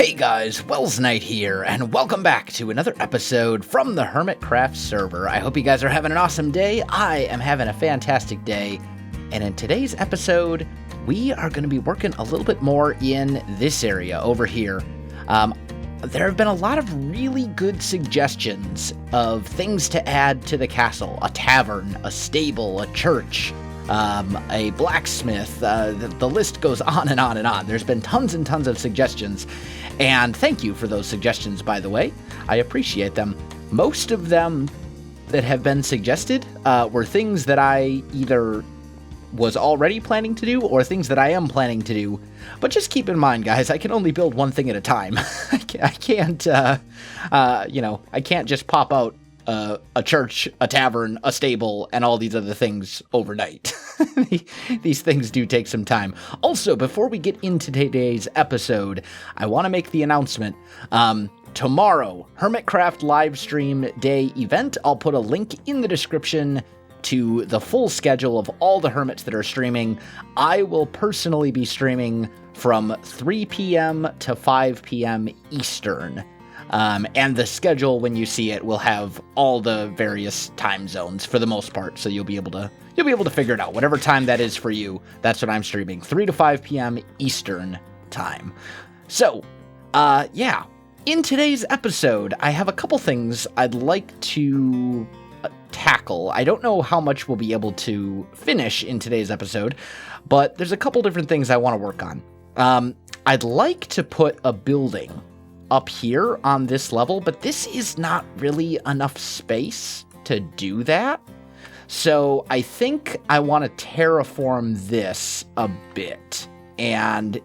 Hey guys, Welsknight here, and welcome back to another episode from the Hermitcraft server. I hope you guys are having an awesome day. I am having a fantastic day, and in today's episode, we are going to be working a little bit more in this area over here. There have been a lot of really good suggestions of things to add to the castle. A tavern, a stable, a church, a blacksmith, the list goes on and on and on. There's been tons and tons of suggestions, and thank you for those suggestions, by the way. I appreciate them. Most of them that have been suggested were things that I either was already planning to do or things that I am planning to do. But just keep in mind, guys, I can only build one thing at a time. I can't, I can't just pop out a church, a tavern, a stable, and all these other things overnight. These things do take some time. Also, before we get into today's episode, I want to make the announcement. Tomorrow, Hermitcraft Livestream Day event. I'll put a link in the description to the full schedule of all the hermits that are streaming. I will personally be streaming from 3 p.m. to 5 p.m. Eastern. And the schedule, when you see it, will have all the various time zones for the most part, so you'll be able to figure it out. Whatever time that is for you, that's what I'm streaming, 3 to 5 p.m. Eastern time. So, yeah, in today's episode, I have a couple things I'd like to tackle. I don't know how much we'll be able to finish in today's episode, but there's a couple different things I want to work on. I'd like to put a building up here on this level, but this is not really enough space to do that. So I think I want to terraform this a bit and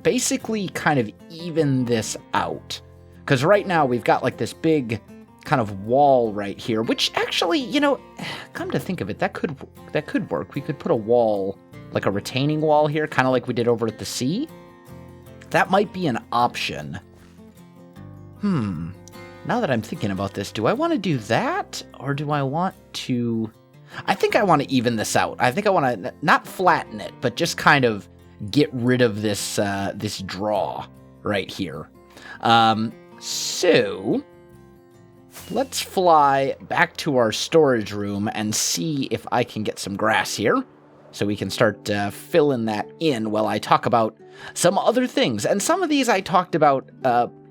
basically kind of even this out. Because right now we've got like this big kind of wall right here, which actually, come to think of it, that could work. We could put a wall, like a retaining wall here, kind of like we did over at the sea. That might be an option. Now that I'm thinking about this, do I want to do that, or do I want to... I think I want to even this out. I think I want to not flatten it, but just kind of get rid of this this draw right here. So let's fly back to our storage room and see if I can get some grass here, so we can start filling that in while I talk about some other things. And some of these I talked about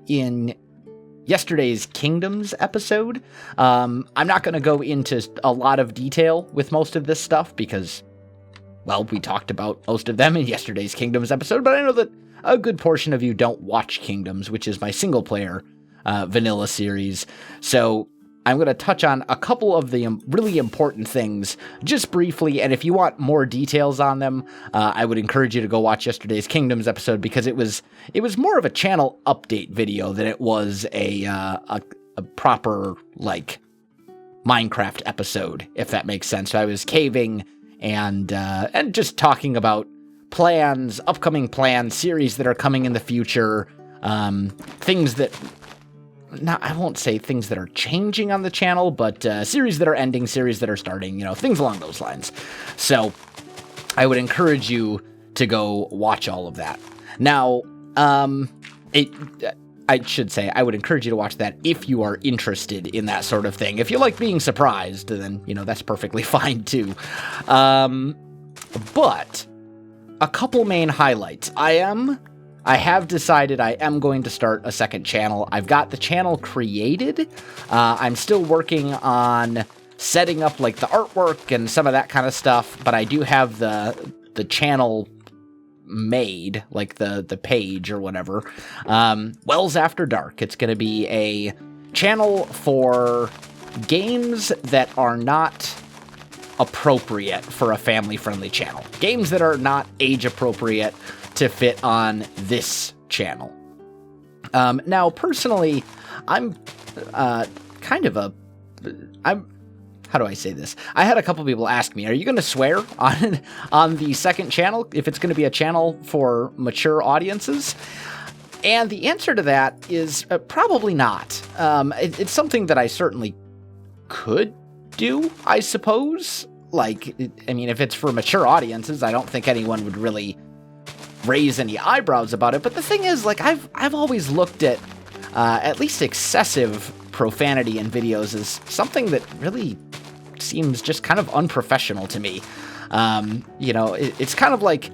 in yesterday's Kingdoms episode. I'm not going to go into a lot of detail with most of this stuff because, well, we talked about most of them in yesterday's Kingdoms episode, but I know that a good portion of you don't watch Kingdoms, which is my single-player vanilla series. So I'm going to touch on a couple of the really important things just briefly, and if you want more details on them, I would encourage you to go watch yesterday's Kingdoms episode, because it was more of a channel update video than it was a proper, like, Minecraft episode, if that makes sense. So I was caving and just talking about plans, upcoming plans, series that are coming in the future, things that... Now, I won't say things that are changing on the channel, but series that are ending, series that are starting, things along those lines. So I would encourage you to go watch all of that. Now, I should say, I would encourage you to watch that if you are interested in that sort of thing. If you like being surprised, then, that's perfectly fine too. But a couple main highlights. I have decided I am going to start a second channel. I've got the channel created. I'm still working on setting up like the artwork and some of that kind of stuff, but I do have the channel made, like the page or whatever. Wells After Dark. It's going to be a channel for games that are not appropriate for a family-friendly channel. Games that are not age-appropriate to fit on this channel. Now, personally, I'm how do I say this? I had a couple people ask me, are you going to swear on the second channel if it's going to be a channel for mature audiences? And the answer to that is probably not. It's something that I certainly could do, I suppose. Like, I mean, if it's for mature audiences, I don't think anyone would really raise any eyebrows about it. But the thing is, like, I've always looked at least excessive profanity in videos as something that really seems just kind of unprofessional to me. It's kind of like,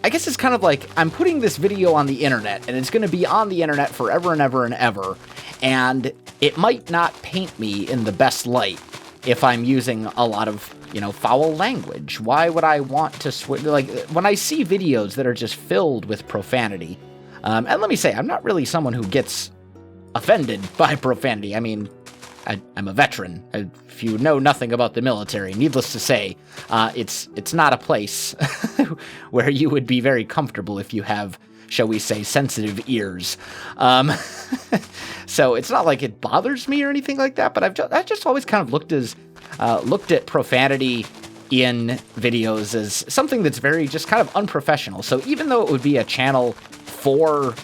I guess it's kind of like I'm putting this video on the internet, and it's going to be on the internet forever and ever and ever, and it might not paint me in the best light if I'm using a lot of, foul language. Why would I want to like, when I see videos that are just filled with profanity, and let me say, I'm not really someone who gets offended by profanity. I mean, I'm a veteran. If you know nothing about the military, needless to say, it's not a place where you would be very comfortable if you have, shall we say, sensitive ears. So it's not like it bothers me or anything like that, but I've just always kind of looked at profanity in videos as something that's very just kind of unprofessional. So even though it would be a channel for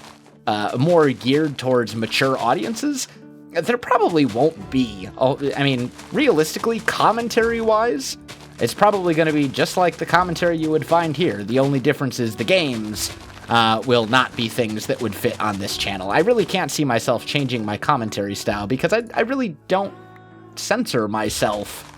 more geared towards mature audiences, there probably won't be. I mean, realistically, commentary-wise, it's probably going to be just like the commentary you would find here. The only difference is the games will not be things that would fit on this channel. I really can't see myself changing my commentary style because I really don't censor myself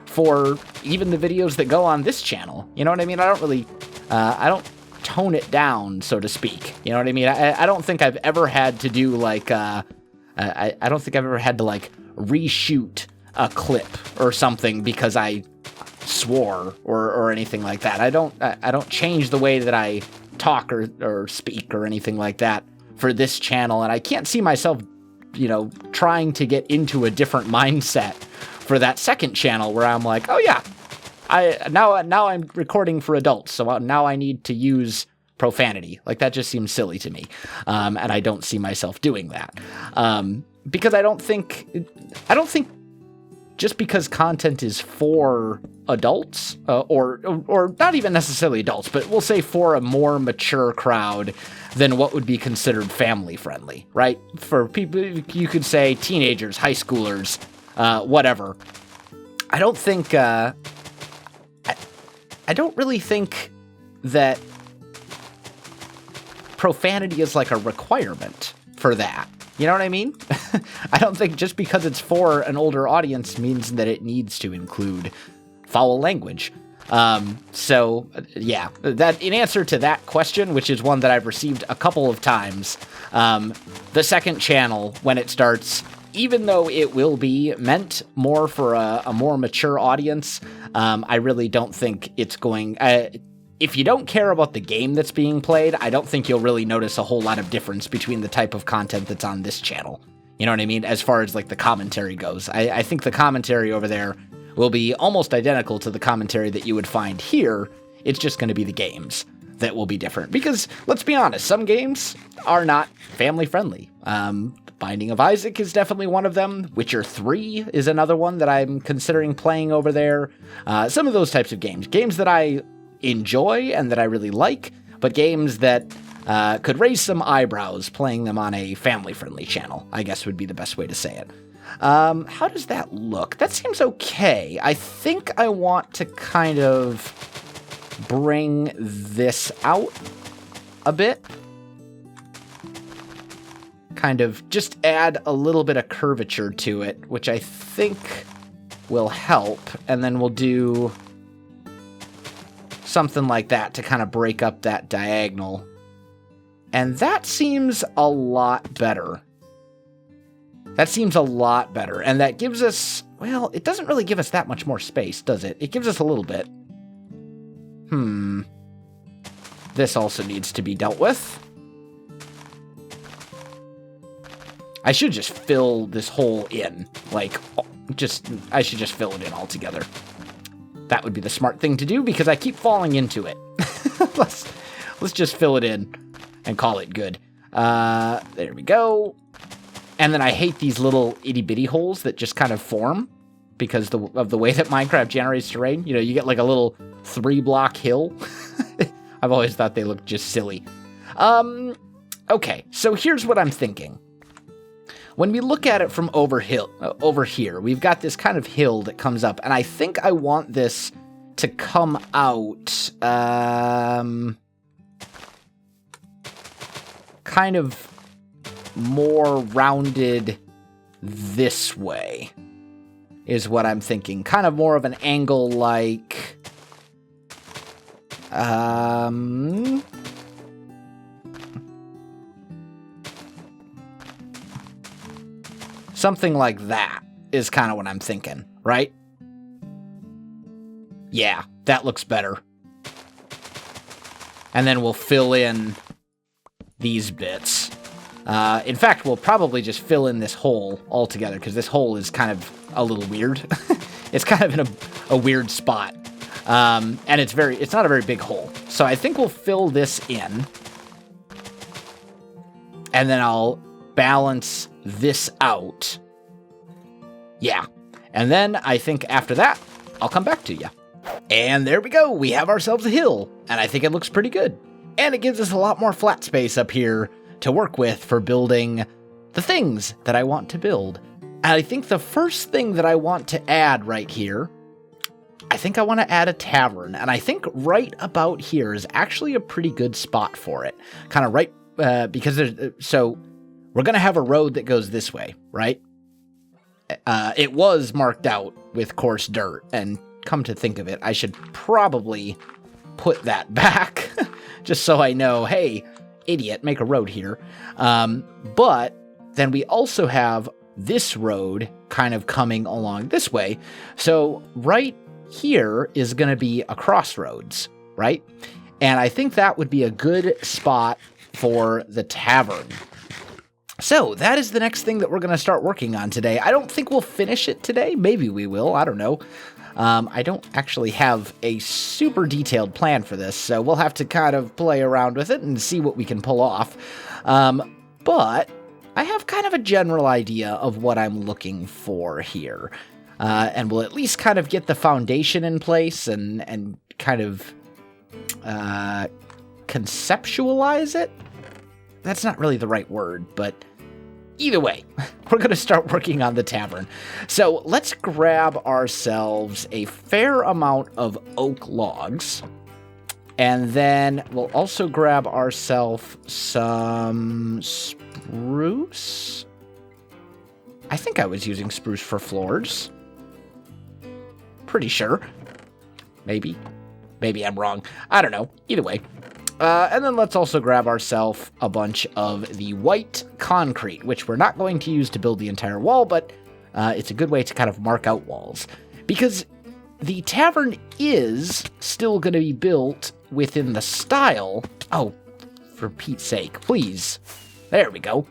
for even the videos that go on this channel. You know what I mean? I don't really, I don't tone it down, so to speak. You know what I mean? I don't think I've ever had to do like, I don't think I've ever had to like reshoot a clip or something because I swore or anything like that. I don't change the way that I talk or speak or anything like that for this channel, and I can't see myself, trying to get into a different mindset for that second channel where I'm like, oh yeah, now I'm recording for adults, so now I need to use profanity. Like, that just seems silly to me, and I don't see myself doing that, because I don't think just because content is for adults, or not even necessarily adults, but we'll say for a more mature crowd than what would be considered family friendly, right? For people, you could say teenagers, high schoolers, whatever. I don't think, I don't really think that profanity is like a requirement for that. You know what I mean? I don't think just because it's for an older audience means that it needs to include foul language. So yeah, that in answer to that question, which is one that I've received a couple of times, the second channel, when it starts, even though it will be meant more for a more mature audience, I really don't think it's going... if you don't care about the game that's being played, I don't think you'll really notice a whole lot of difference between the type of content that's on this channel. You know what I mean? As far as like the commentary goes. I think the commentary over there will be almost identical to the commentary that you would find here. It's just going to be the games that will be different. Because, let's be honest, some games are not family friendly. Binding of Isaac is definitely one of them. Witcher 3 is another one that I'm considering playing over there. Some of those types of games. Games that I enjoy and that I really like, but games that could raise some eyebrows playing them on a family-friendly channel, I guess would be the best way to say it. How does that look? That seems okay. I think I want to kind of bring this out a bit. Kind of just add a little bit of curvature to it, which I think will help, and then we'll do something like that to kind of break up that diagonal. And that seems a lot better. That seems a lot better. And that gives us, well, it doesn't really give us that much more space, does it? It gives us a little bit. This also needs to be dealt with. I should just fill this hole in. Like, I should just fill it in altogether. That would be the smart thing to do because I keep falling into it. Let's just fill it in and call it good. There we go. And then I hate these little itty-bitty holes that just kind of form because of the way that Minecraft generates terrain. You get like a little 3-block hill. I've always thought they looked just silly. Okay, so here's what I'm thinking. When we look at it from over here, we've got this kind of hill that comes up, and I think I want this to come out kind of more rounded this way, is what I'm thinking. Kind of more of an angle like... something like that is kind of what I'm thinking, right? Yeah, that looks better. And then we'll fill in these bits. In fact, we'll probably just fill in this hole altogether, because this hole is kind of a little weird. It's kind of in a weird spot. And it's not a very big hole. So I think we'll fill this in. And then I'll balance this out. Yeah. And then I think after that, I'll come back to you. And there we go. We have ourselves a hill. And I think it looks pretty good. And it gives us a lot more flat space up here to work with for building the things that I want to build. And I think the first thing that I want to add right here, I think I want to add a tavern. And I think right about here is actually a pretty good spot for it. Kind of right, because so we're going to have a road that goes this way, right? It was marked out with coarse dirt, and come to think of it, I should probably put that back just so I know, hey, idiot, make a road here. But then we also have this road kind of coming along this way. So right here is going to be a crossroads, right? And I think that would be a good spot for the tavern. So that is the next thing that we're going to start working on today. I don't think we'll finish it today. Maybe we will. I don't know. I don't actually have a super detailed plan for this, so we'll have to kind of play around with it and see what we can pull off. But I have kind of a general idea of what I'm looking for here. And we'll at least kind of get the foundation in place and kind of conceptualize it. That's not really the right word, but either way, we're going to start working on the tavern. So let's grab ourselves a fair amount of oak logs. And then we'll also grab ourselves some spruce. I think I was using spruce for floors. Pretty sure. Maybe. Maybe I'm wrong. I don't know. Either way. And then let's also grab ourselves a bunch of the white concrete, which we're not going to use to build the entire wall, but it's a good way to kind of mark out walls. Because the tavern is still going to be built within the style... Oh, for Pete's sake, please. There we go.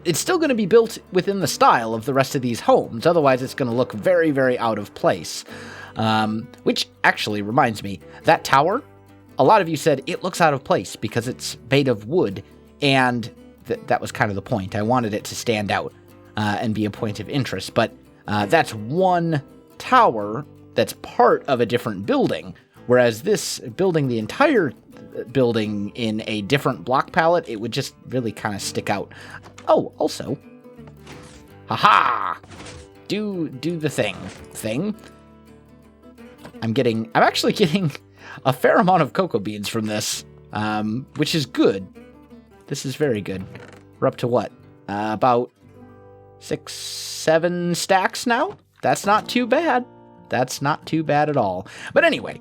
It's still going to be built within the style of the rest of these homes. Otherwise, it's going to look very, very out of place. Which actually reminds me, that tower... A lot of you said it looks out of place because it's made of wood, and that was kind of the point. I wanted it to stand out and be a point of interest, but that's one tower that's part of a different building, whereas this building, the entire building in a different block palette, it would just really kind of stick out. Oh, also, haha, do the thing. I'm actually getting a fair amount of cocoa beans from this, which is good. This is very good. We're up to what? About 6-7 stacks now? That's not too bad. That's not too bad at all. But anyway,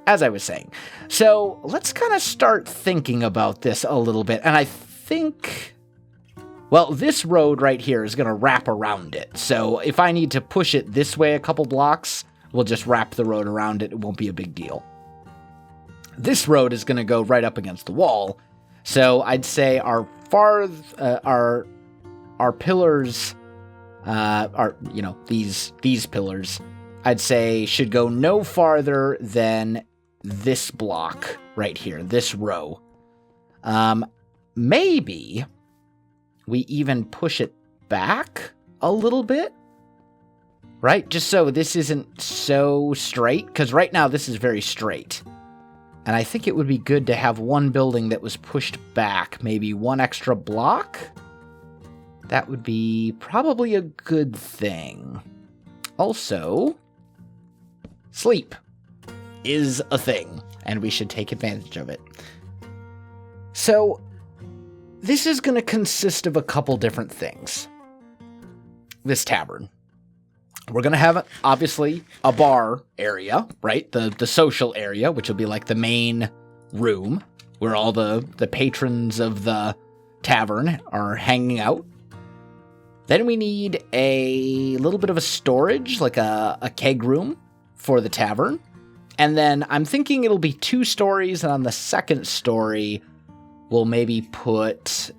as I was saying, so let's kind of start thinking about this a little bit. And I think, well, this road right here is going to wrap around it. So if I need to push it this way a couple blocks, we'll just wrap the road around it. It won't be a big deal. This road is going to go right up against the wall. So I'd say our pillars, these pillars, I'd say should go no farther than this block right here, this row. Maybe we even push it back a little bit. Right? Just so this isn't so straight, because right now this is very straight. And I think it would be good to have one building that was pushed back, maybe one extra block. That would be probably a good thing. Also, sleep is a thing, and we should take advantage of it. So, this is going to consist of a couple different things. This tavern. We're going to have, obviously, a bar area, right? The social area, which will be like the main room, where all the patrons of the tavern are hanging out. Then we need a little bit of a storage, like a keg room for the tavern. And then I'm thinking it'll be 2 stories, and on the second story, we'll maybe put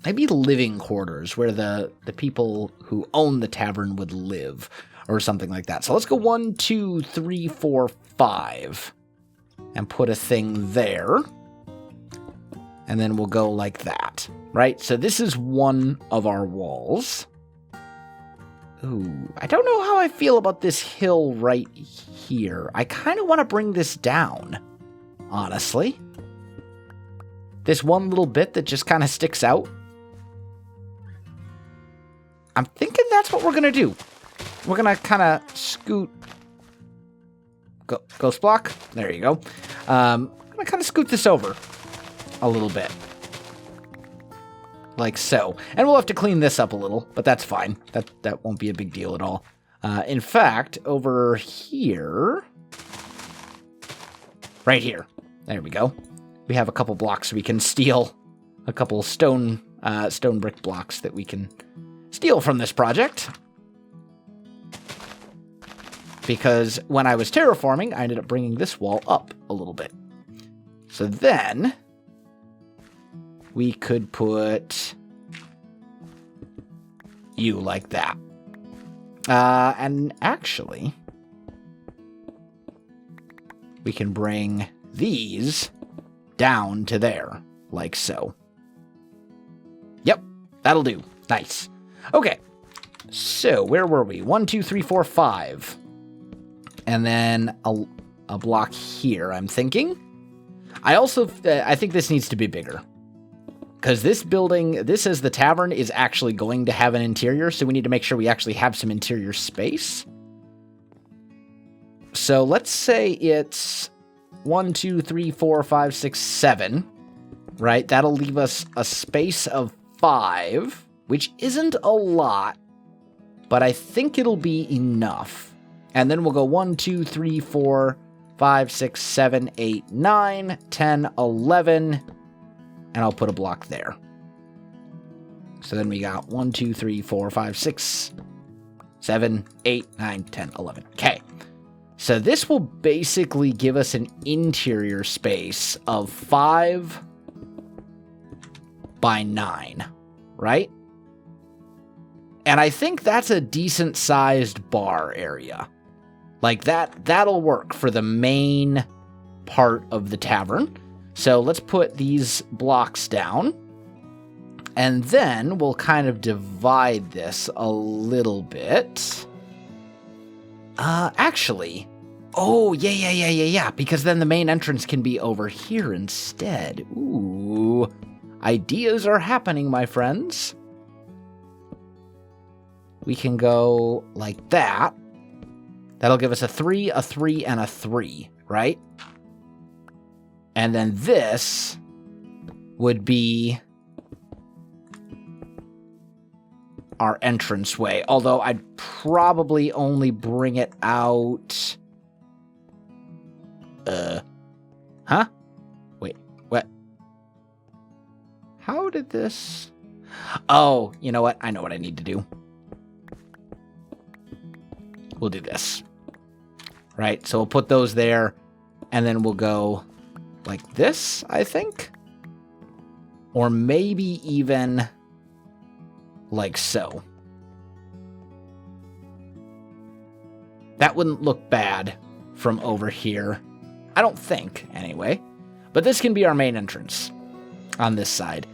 maybe living quarters where the people who own the tavern would live, or something like that. So let's go 1, 2, 3, 4, 5, and put a thing there. And then we'll go like that, right? So this is one of our walls. Ooh, I don't know how I feel about this hill right here. I kind of want to bring this down, honestly. This one little bit that just kind of sticks out. I'm thinking that's what we're going to do. We're going to kind of scoot. Ghost block. There you go. I'm going to kind of scoot this over a little bit. Like so. And we'll have to clean this up a little, but that's fine. That won't be a big deal at all. In fact, over here... Right here. There we go. We have a couple blocks we can steal. A couple stone brick blocks that we can steal from this project. Because when I was terraforming, I ended up bringing this wall up a little bit. So then... we could put you like that. And actually, we can bring these down to there, like so. Yep, that'll do. Nice. Okay, so where were we? 1, 2, 3, 4, 5. And then a block here, I'm thinking. I think this needs to be bigger. Because this building, this is the tavern, is actually going to have an interior, so we need to make sure we actually have some interior space. So let's say it's 1, 2, 3, 4, 5, 6, 7, right? That'll leave us a space of 5, which isn't a lot, but I think it'll be enough. And then we'll go 1, 2, 3, 4, 5, 6, 7, 8, 9, 10, 11... and I'll put a block there. So then we got 1, 2, 3, 4, 5, 6, 7, 8, 9, 10, 11. Okay. So this will basically give us an interior space of 5 by 9, right? And I think that's a decent sized bar area. Like that'll work for the main part of the tavern. So let's put these blocks down, and then we'll kind of divide this a little bit. Actually, oh, yeah, because then the main entrance can be over here instead. Ooh, ideas are happening, my friends. We can go like that. That'll give us a 3, a 3, and a 3, right? And then this would be our entranceway. Although I'd probably only bring it out... Huh? Wait, what? How did this... Oh, you know what? I know what I need to do. We'll do this. Right, so we'll put those there, and then we'll go like this, I think. Or maybe even like so. That wouldn't look bad from over here. I don't think, anyway. But this can be our main entrance on this side.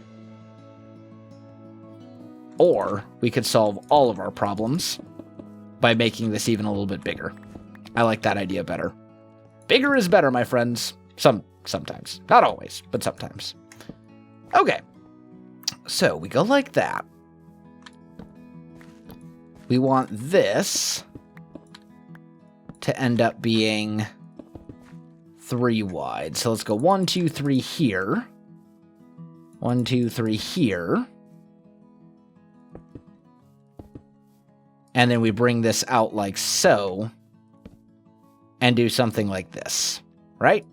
Or we could solve all of our problems by making this even a little bit bigger. I like that idea better. Bigger is better, my friends. Sometimes. Not always, but sometimes. Okay. So we go like that. We want this to end up being 3 wide. So let's go 1, 2, 3 here. 1, 2, 3 here. And then we bring this out like so. And do something like this, right?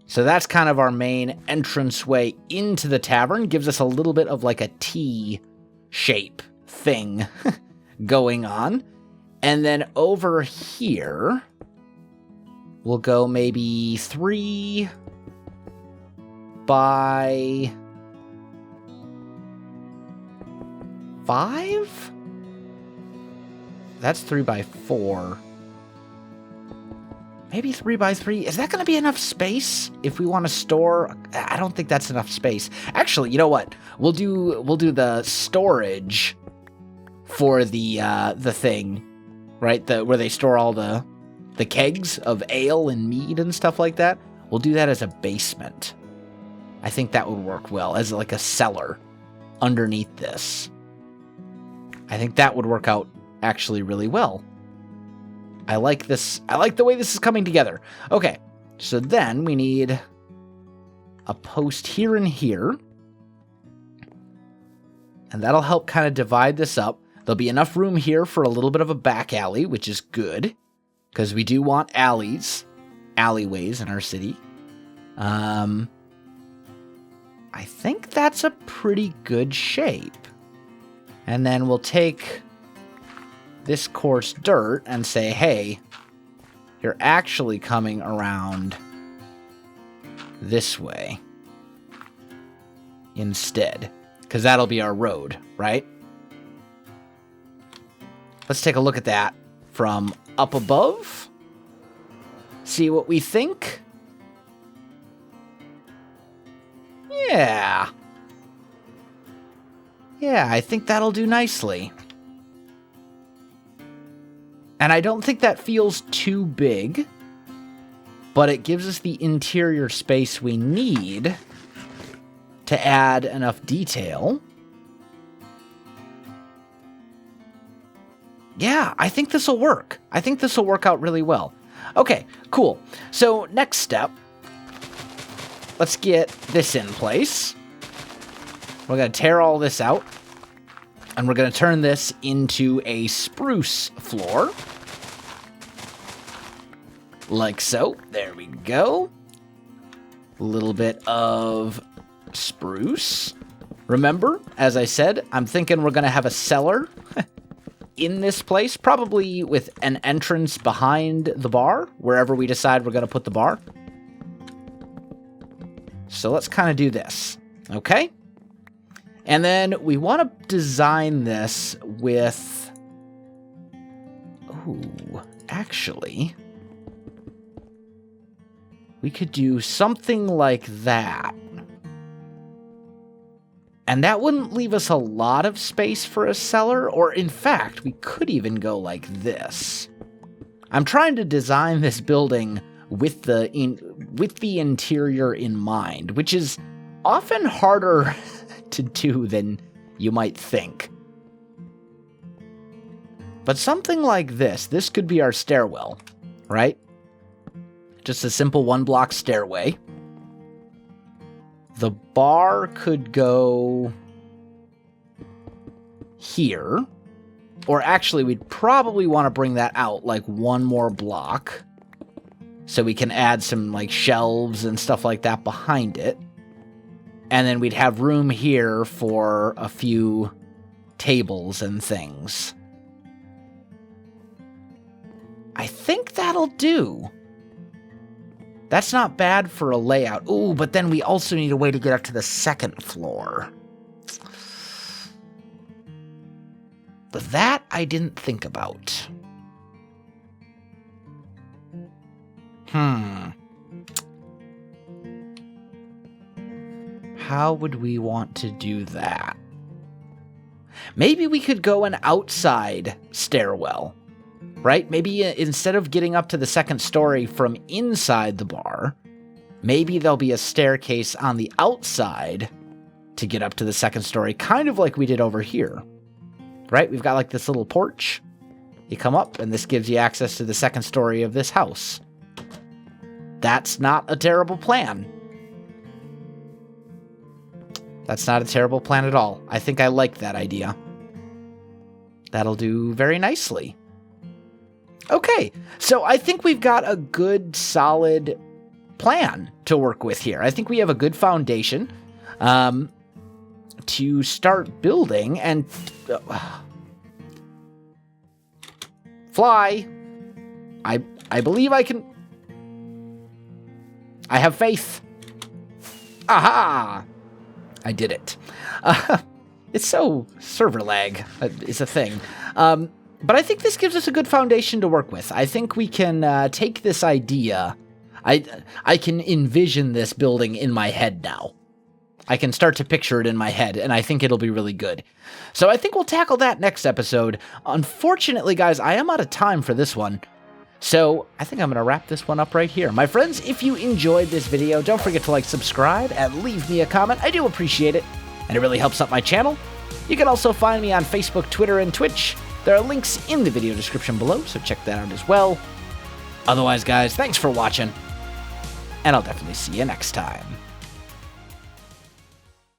So that's kind of our main entranceway into the tavern. Gives us a little bit of like a T shape thing going on. And then over here, we'll go maybe 3 by 5? That's 3 by 4. Maybe 3 by 3. Is that going to be enough space if we want to store? I don't think that's enough space. Actually, you know what? We'll do the storage for the thing, right? Where they store all the kegs of ale and mead and stuff like that. We'll do that as a basement. I think that would work well as like a cellar underneath this. I think that would work out actually really well. I like this. I like the way this is coming together. Okay, so then we need a post here and here. And that'll help kind of divide this up. There'll be enough room here for a little bit of a back alley, which is good. Because we do want alleyways in our city. I think that's a pretty good shape. And then we'll take this coarse dirt and say, hey, you're actually coming around this way instead, because that'll be our road, right? Let's take a look at that from up above. See what we think. Yeah, I think that'll do nicely. And I don't think that feels too big, but it gives us the interior space we need to add enough detail. Yeah, I think this will work. I think this will work out really well. Okay, cool. So next step, let's get this in place. We're going to tear all this out, and we're going to turn this into a spruce floor. Like so. There we go. A little bit of spruce. Remember, as I said, I'm thinking we're going to have a cellar in this place, probably with an entrance behind the bar, wherever we decide we're going to put the bar. So let's kind of do this, okay? And then we want to design this with... Ooh, actually... we could do something like that. And that wouldn't leave us a lot of space for a cellar, or in fact, we could even go like this. I'm trying to design this building with the interior in mind, which is often harder to do than you might think. But something like this could be our stairwell, right? Just a simple 1-block stairway. The bar could go here. Or actually, we'd probably want to bring that out like 1 more block. So we can add some like shelves and stuff like that behind it. And then we'd have room here for a few tables and things. I think that'll do. That's not bad for a layout. Ooh, but then we also need a way to get up to the 2nd floor. But that I didn't think about. How would we want to do that? Maybe we could go an outside stairwell. Right? Maybe instead of getting up to the 2nd story from inside the bar, maybe there'll be a staircase on the outside to get up to the 2nd story, kind of like we did over here. Right? We've got like this little porch. You come up, and this gives you access to the second story of this house. That's not a terrible plan. That's not a terrible plan at all. I think I like that idea. That'll do very nicely. Okay, so I think we've got a good, solid plan to work with here. I think we have a good foundation to start building and... fly. I believe I can... I have faith. Aha! I did it. It's so server lag is a thing. But I think this gives us a good foundation to work with. I think we can take this idea. I can envision this building in my head now. I can start to picture it in my head, and I think it'll be really good. So I think we'll tackle that next episode. Unfortunately, guys, I am out of time for this one. So I think I'm going to wrap this one up right here. My friends, if you enjoyed this video, don't forget to like, subscribe, and leave me a comment. I do appreciate it, and it really helps out my channel. You can also find me on Facebook, Twitter, and Twitch. There are links in the video description below, so check that out as well. Otherwise, guys, thanks for watching, and I'll definitely see you next time.